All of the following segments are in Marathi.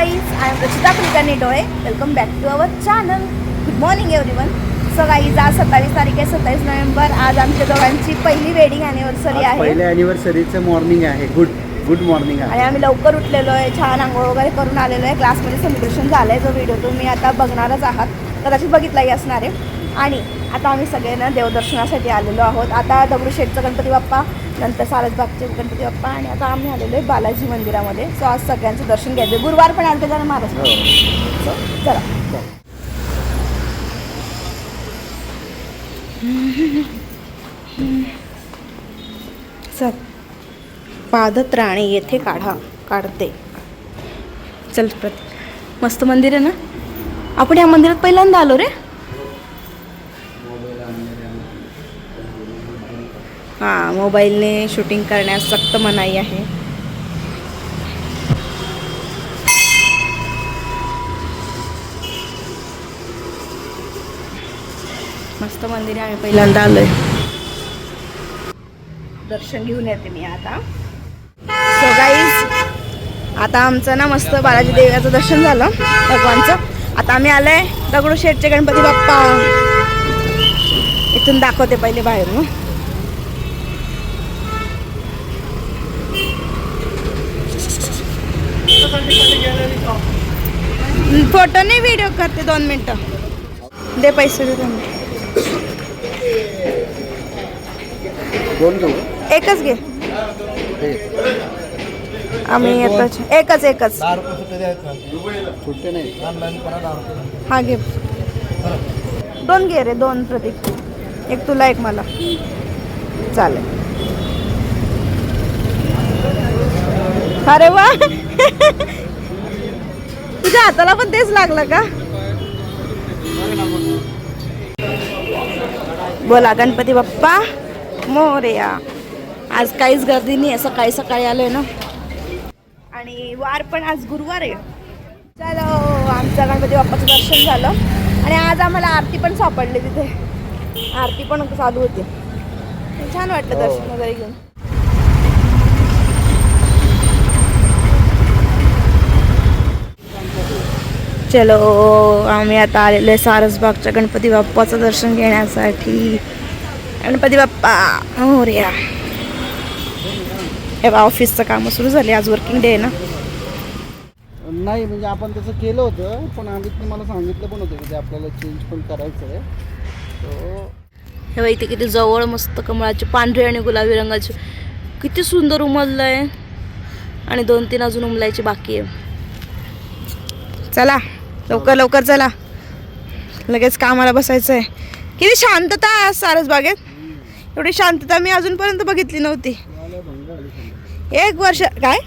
guys, I am Rachita Kulkarni Doe. Welcome back to our channel. Good morning everyone. So guys, आज 27 तारीख आहे, 27 नोव्हेंबर. आज आमच्या दोघांची पहिली वेडिंग अॅनिव्हर्सरी आहे. पहिल्या अॅनिव्हर्सरीचं मॉर्निंग आहे. गुड मॉर्निंग आहे. आणि आम्ही लवकर उठलेलो आहे, छान आंघोळ वगैरे करून आलेलो आहे. क्लासमध्ये सेलिब्रेशन झालंय, जो व्हिडिओ तुम्ही आता बघणारच आहात, कदाचित बघितलाही असणार आहे. आणि आता आम्ही सगळ्यांना देवदर्शनासाठी आलेलो आहोत. आता दगडूशेठचा गणपती बाप्पा, नंतर सारसबागचे गणपती बाप्पा, आणि आता आम्ही आलेलो आहे बालाजी मंदिरामध्ये. सो आज सगळ्यांचं दर्शन घ्यायचं. गुरुवार पण आलते जरा महाराज. सो चला चल. पादत्राणे येथे काढते. चल मस्त मंदिर आहे ना. आपण या मंदिरात पहिल्यांदा आलो रे. हां, मोबाईलने शूटिंग करण्यास सक्त मनाई आहे. मस्त मंदिर आहे, आम्ही पहिल्यांदा आलोय. दर्शन घेऊन येते मी आता. सो गाईज, आता आमचं ना मस्त बालाजी देवाचं दर्शन झालं भगवानचं. आता आम्ही आलोय दगडूशेठचे गणपती बाप्पा. इथून दाखवते पहिले बाहेरून. फोटो नाही, व्हिडिओ करते. 2 मिनिटं दे, पैसे दे. 2 मिनिटं. दोन घेऊ, एकच घे. आम्ही एकच सुट्टे नाही. हा घे. 2 घे रे, 2 प्रतीक. एक तुला, एक मला. चालेल. अरे वा, तुझ्या हाताला पण तेच लागलं का? बोला गणपती बाप्पा मोरया. आज काहीच गर्दी नाही, सकाळी सकाळी आलोय ना. आणि वार पण आज गुरुवार आहे. चलो, आमचं गणपती बाप्पाचं दर्शन झालं. आणि आज आम्हाला आरती पण सापडली. तिथे आरती पण चालू होती. छान वाटलं दर्शन वगैरे घेऊन. चलो, आम्ही आता आलेलो आहे सारसबागच्या गणपती बाप्पाचं दर्शन घेण्यासाठी. गणपती बाप्पा मोरया. हे बा, ऑफिसचं काम सुरू झाले. आज वर्किंग डे आहे ना. नाही म्हणजे आपण तसं केलं होतं, पण आम्ही तुम्हाला सांगितलं पण होतं की ते आपल्याला चेंज पण करायचं आहे. हे बघा, इथे किती जवळ मस्त कमळाचे पांढरे आणि गुलाबी रंगाचे किती सुंदर उमललं आहे. आणि 2-3 अजून उमलायचे बाकी आहे. चला लवकर लवकर चला, लगेच कामाला बसायचं आहे. किती शांतता आहे सारसबागेत. एवढी शांतता मी अजूनपर्यंत बघितली नव्हती. 1 वर्ष काय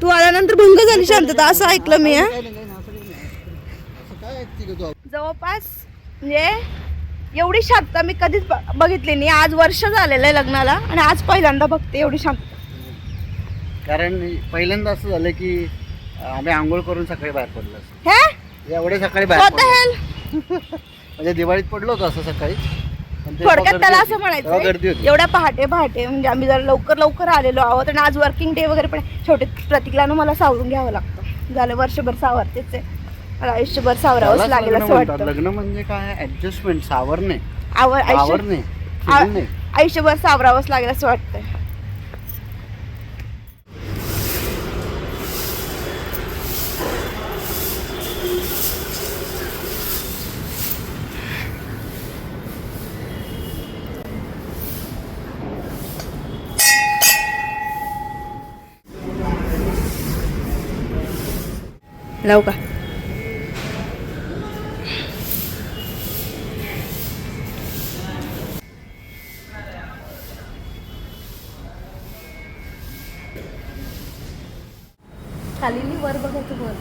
तू आल्यानंतर भंग झाली शांतता, असं ऐकलं मी. जवळपास म्हणजे एवढी शांतता मी कधीच बघितली नाही. आज वर्ष झालेलं आहे लग्नाला, आणि आज पहिल्यांदा बघते एवढी शांतता. कारण पहिल्यांदा असं झालं की आम्ही आंघोळ करून सकाळी बाहेर पडलो. हे एवढे सकाळी बाहेर म्हणजे दिवाळीत पडलो होतो असं सकाळी. थोडक्यात त्याला असं म्हणायचं गर्दी होती. एवढ्या पहाटे म्हणजे आम्ही जरा लवकर आलेलो आहोत. आणि आज वर्किंग डे वगैरे पण. शेवटी प्रतीकला मला सावरून घ्यावं लागतं. झालं वर्षभर सावरतेच आहे, मला आयुष्यभर सावरावंच लागेल असं वाटतं. लग्न म्हणजे काय, ऍडजस्टमेंट. सावरणे, आयुष्यभर सावरावंच लागेल असं वाटतंय. लावू का? खाली वर बघायचं. वर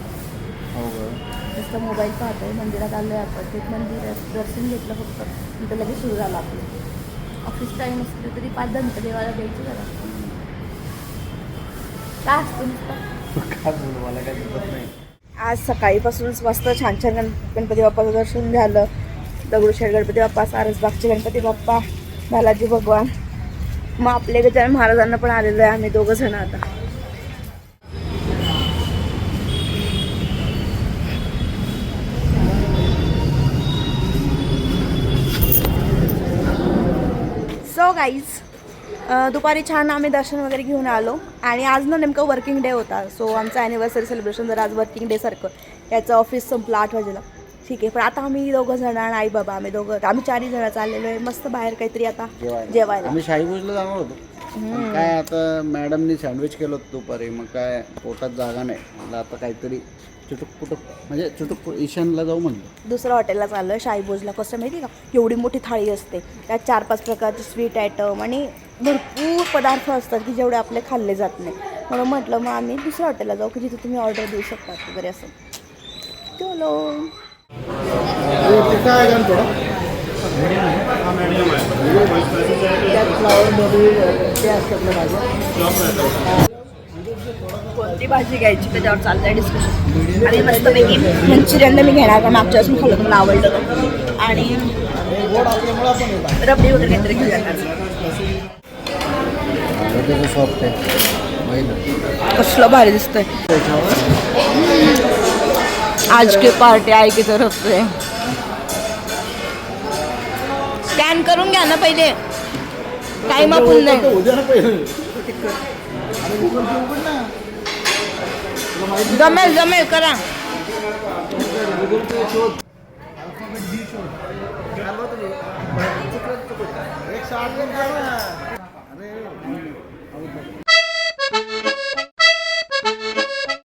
नुसतं मोबाईल पाहतोय. मंदिरात आलोय आपण. ते मंदिर दर्शन घेतलं फक्त, नंतर लगेच सुरू झालं आपलं. ऑफिस टाईम असलं तरी 5 घंटे देवाला द्यायचं जरा. काय असतं नुसतं. आज सकाळीपासूनच मस्त छान छान गणपती बाप्पाचं दर्शन झालं. दगडूशेठ गणपती बाप्पा, सारसबागचे गणपती बाप्पा, बालाजी भगवान. मग आपले गजानन महाराजांना पण आलेलो आहे आम्ही 2 जण आता. गाईज, दुपारी छान आम्ही दर्शन वगैरे घेऊन आलो आणि आज ना नेमकं वर्किंग डे होता. सो आमचं ॲनिव्हर्सरी सेलिब्रेशन जर आज वर्किंग डेसारखं, याचं ऑफिस संपलं 8 वाजेला. ठीक आहे, पण आता आम्ही दोघं जण आणि आई बाबा आम्ही 4 जण चाललेलो आहे मस्त बाहेर काहीतरी आता जेवायला. आम्ही शाहीभोजला जाणार होतो, पण काय आता मॅडमनी सँडविच केलं होतं दुपारी, मग काय पोटात जागा नाही. मला आता काहीतरी चुटुक म्हणजे चुटुक ईशानला जाऊ म्हणलं. दुसऱ्या हॉटेलला चाललो आहे शाहीभोजला. कसं माहिती का, एवढी मोठी थाळी असते, त्यात 4-5 प्रकारचे स्वीट आयटम आणि भरपूर पदार्थ असतात की जेवढे आपले खाल्ले जात नाही. म्हणून म्हटलं मग आम्ही दुसऱ्या हॉटेलला जाऊ की जिथे तुम्ही ऑर्डर देऊ शकता वगैरे असं. चलो काय का थोडं फ्लावरमध्ये ते असतात ना भाज्या. कोणती भाजी घ्यायची त्याच्यावर चाललं आहे डिस्कशन. आणि मस्तपैकी मंचुरियन मी घेणार कारण मागच्या वेळेस मी खाल्लं, मला आवडलं होतं. आणि गोड असल्यामुळे आपण येतात. रबडी वगैरे काहीतरी घेऊया. त्याचं सॉफ्ट आहे, कसलं भारी दिसतंय. आज की पार्टी आहे की तरफ से स्कॅन करून घ्या ना पहिले, टाइम आपण नाही. उद्या ना पहिले जमेल करा. एक